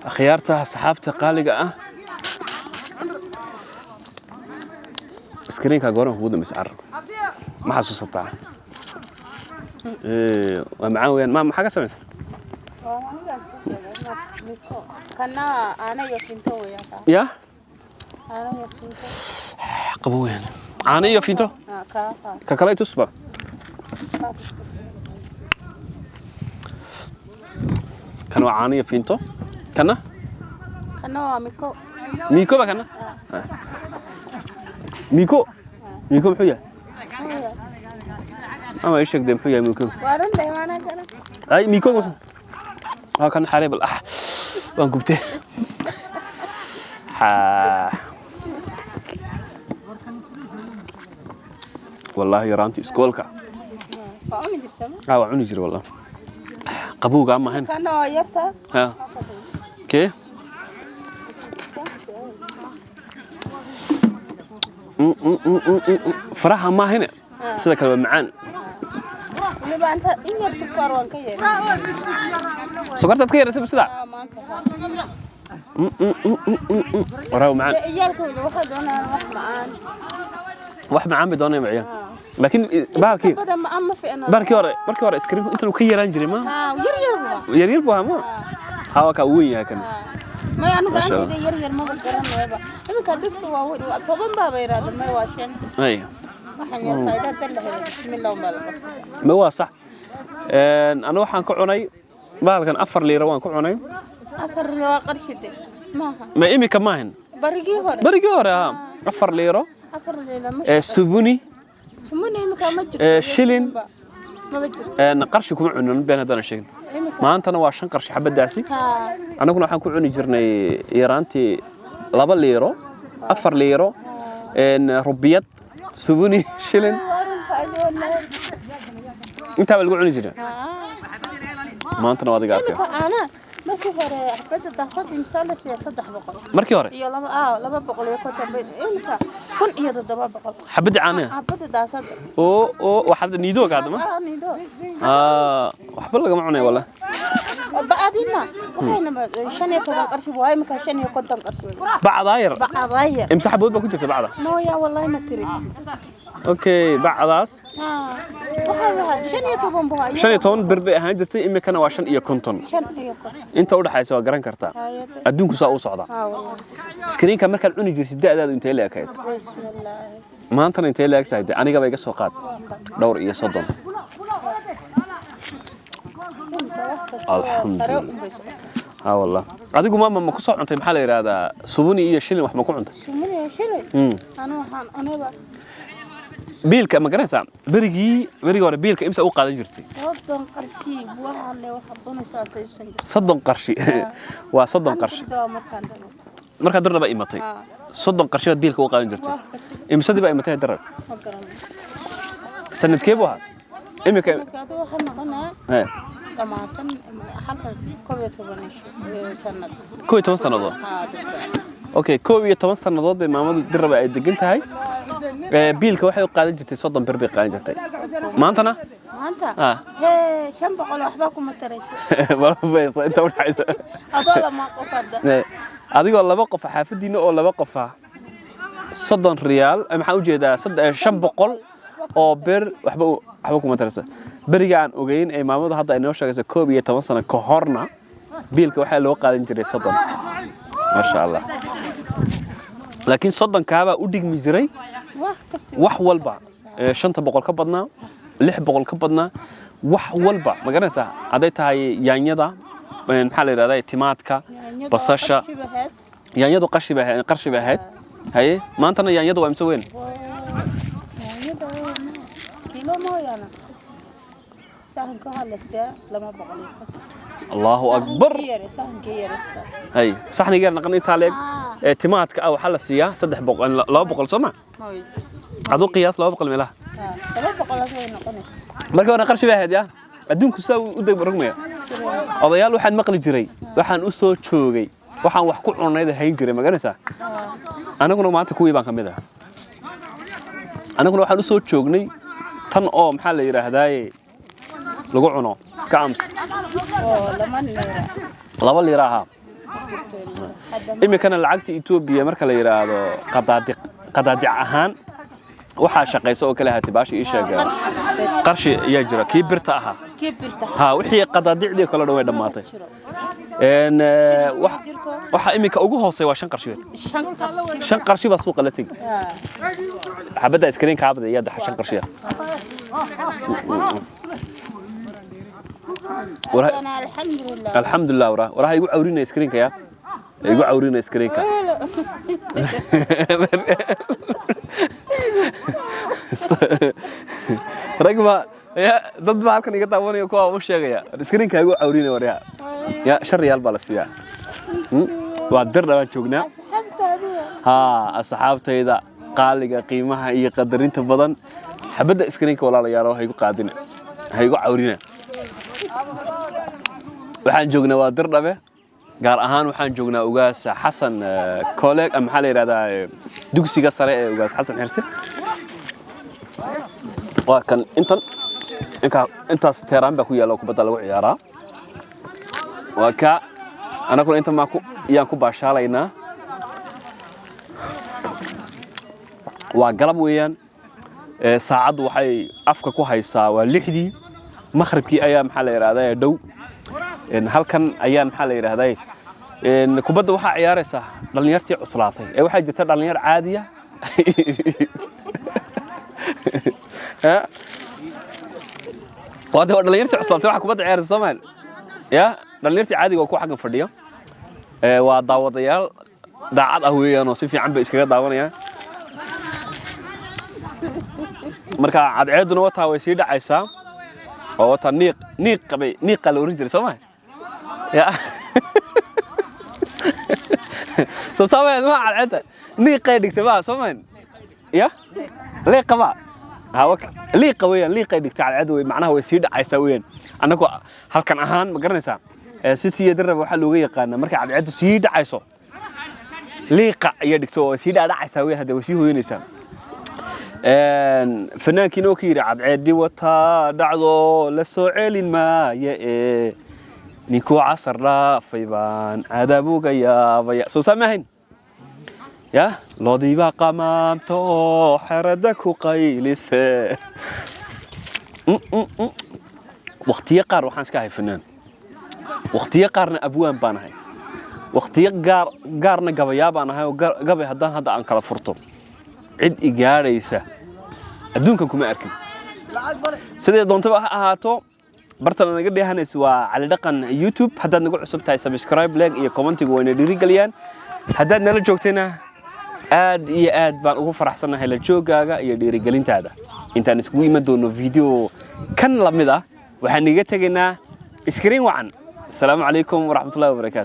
خيارتها صحابتها قالقة سكرين كجورم هو مسعر ما حسوسته ومعاوية ما حاجة سمعت كنا أنا يفينتو يا أنا يفينتو قبوين أنا يفينتو ككلاي تصبر كانوا عانية فينتو كنا ميكو ميكو بكنا ميكو محيا أما إيش يقدم محيا ميكو وارن ده أنا كنا أي ميكو كان حريب وانكبته والله يرانتي سكولكا فأني جرتها وعني جري والله قبوق أما هنا كنا يرتا ها كي فرحها ما هنا سيدك المعان اللي بقى أنت إني سكر وانكير سكرت تكير سب سدا وراه معان إيالكم اللي واحد أنا واحد معان بدون معيان لكن باركي بدل ما أما في أنا باركي ورا إسكرين أنت لو كيران جري ما يرير بوها ما هوا كوي هكذا ما يعني كان كده يرير ما بقدر ما يبقى إما كدكت وهو طبعا بابا يراد ما يواشين أي waxaan yar fayda talahay bismillah ma waa sax أنا waxaan ku cunay baalkan 4 liiro waan ku cunay 4 liiro waa qarshide maaha ma imika maahan barigii hore 4 liiro 4 liiro subuni imika ma jirto shilin ma jirto qarshi kuma cunin been hadana sheegin maantana waa 5 qarshi xabadaasi anaguna waxaan ku cuni jirnay yaraantii 2 liiro 4 liiro rubiyad سبوني شلن انت بلقوا عني جرا ما انت نواضي قاعد انا markii hore xabada daasad imsaal la siyaa 300 markii hore iyo 200 iyo konton been ilka 1700 xabada caanaha xabada daasad oo waxaad niido gaad ma niido waxba laga macnay wala baadina waxayna 15 qarshi waay marka 50 qarshi bacdaayir imsa xabood ba ku jirta bacda no ya wallahi ma tiri اوكي بعضاس شن يتون بربي ahaan jirtay imikana waa 5 iyo 50 inta u dhaxaysa waa garan kartaa adduunku saa u socda iskriinka markaad cuni jirtay daadaadu intee la ekayd maanta intee la egtahay aniga bay iga soo qaad dhowr iyo 30 alxamdulillah والله adigu ma ku soo cuntay maxaa la yiraahdaa subuni iyo shilin wax ma ku cuntay subuni iyo shilin anaba biilka ma garanaysaa berigii hore biilka imsa u qaadan jirtay 30 qarshi waxaan le waxa doonaysaa sayibsan 30 qarshi waa 30 qarshi marka darraba imatay 30 qarshi baad biilka u qaadan jirtay imsadii baa imatay darrab sanadkee buu ahaa imika waxa noqonaa dhamaatan halka 12 sanad 12 sanadood اوكي 12 sanadood bay maamadu dirraba ay degan tahay biilka waxay u qaadan jirtay 30 bir bay qaadan jirtay maanta 500 waxba kuma tarayso walba inta u dhaxaysa adoo ma qofada adigoo laba qof xaafadiina oo laba qof 30 riyaal maxaa u jeedaa 500 oo bir waxba kuma tarayso bariga aan ogeyn ay maamadu hadda ay noo sheegayso 12 sano ka horna biilka waxa loo qaadan jiray 30 ما شاء الله لكن صدق كابا ودق مجري wax walba 500 ka badnaa 600 ka badnaa wax walba ma garanaysaa aday tahay yaanyada maxaa la yiraahdaa timaadka basasha yaanyadu qarshi bahayd haye maantana yaanyadu waa imse weyn yaanyada kilo mooyana sahan ka halasta lama boqol الله أكبر هاي صح نيجي نقول إيطاليا تيمات أو حلا سيا صدق بقول لا بقول سما هذا قياس لا بقول ملا لا بقول نقول مركب أنا قرش بهاد يا أدون كساو ودك برقمية أضيال واحد مقل جري واحد أسو شوقي واحد وحكو عنا هذا هين جري ما جنسا أنا كنا ما تكوي بانك مذا أنا كنا واحد أسو شوقني تن محل يرى هداي لقوا عنا سكامس لما نيرة لما اللي راها iminkana lacagta Ethiopia marka la yiraahdo qadaadic ahaan waxa shaqeyso oo kale haati baashi ii sheegay qarshi ayaa jira kii birta ahaa ha wixii qadaadicdii kala dhaway dhamaatay waxa iminka ugu hooseeya waa 5 qarshi 5 qarshi baa suuqa la tag xabada iskariin ka abada iyada 5 qarshi الحمد لله وراها يقول عورينا سكرينك يا يقول عورينا سكرينك رقم يا ضد ما halkan iga taawanaya kuwa uu sheegaya skreenka igu cawrina wariya ya shar yaal balasiya waa dir dhawaan joognaa ha asxaabtayda qaaliga qiimaha iyo qadarinta badan xabada skreenka walaalayaal waxay igu qaadina hay igu cawrina waxaan joognaa waa dir dhabe gaar ahaan waxaan joognaa ugaas Xasan colleague am xal yiraahdaa dugsiga sare ee ugaas Xasan Xirsi waa kan intaas teeraan baa ku yaalo kubadda lagu ciyaaraa waa ka anagu inta ma ku yaan ku baashaalaynaa waa galab weeyaan saacadu waxay afka ku haysaa waa 6dii maghribkii ayaa maxaa la yiraahdaa dhow halkan ayaan maxaa la yiraahdaa kubadda waxa ciyaaraysa dhalinyartii cuslaatay ee waxa jirta dhalinyar caadiya وهذا دلنيرتي عصلتي waxa kubada ciyaar Soomaal ya dhallinyartii caadiga oo ku xaqan fadhiyo waa daawadayaal daacad ah weeyaan oo si fiican bay iskaga daawanayaan marka cadceeduna wata way sii dhacaysaa oo wata niiq la oran jiray Soomaal ya soo Soomaal ma cadceeda niiqay dhigtay baa Soomaal ya leeqaba liiqa weeyaan liiqa dhigta cadceed way macnaha way sii dhacaysaa weeyaan anagu halkan ahaan ma garanaysaa si darab waxa looga yaqaan marka cadceedu sii dhacayso liiqa ayaa dhigto oo sii dhacaysaa weeyaan hada way sii hooyanaysaa fanaankii oo kiira cadceedii wata dhacdo la soo celin maaye ninku casar dhaafay baan adabuga yaabaya soo samahayn يا لوديبا قمامتو حردك قيلسه وقتي قار waxaan iska hay fanaan waqti qaarna abwaan baan ahay waqti qaarna gabayaa baan ahay oo gabay hadda aan kala furto cid igaaraysa adduunka kuma arkin sidee doontaba ha ahaato bartan naga dheehanaysa waa cali dhaqan YouTube hadda nagu cusub tahay subscribe like iyo commentiga wayna dhiirigeliyaan hadda nala joogteena aad iyo aad baan ugu faraxsanahay la joogaaga iyo dhiirigelintaada intaan isku iman doono video kan lamid ah waxaan iga tageynaa screen wacan assalamu alaykum wa rahmatullahi wa barakatuh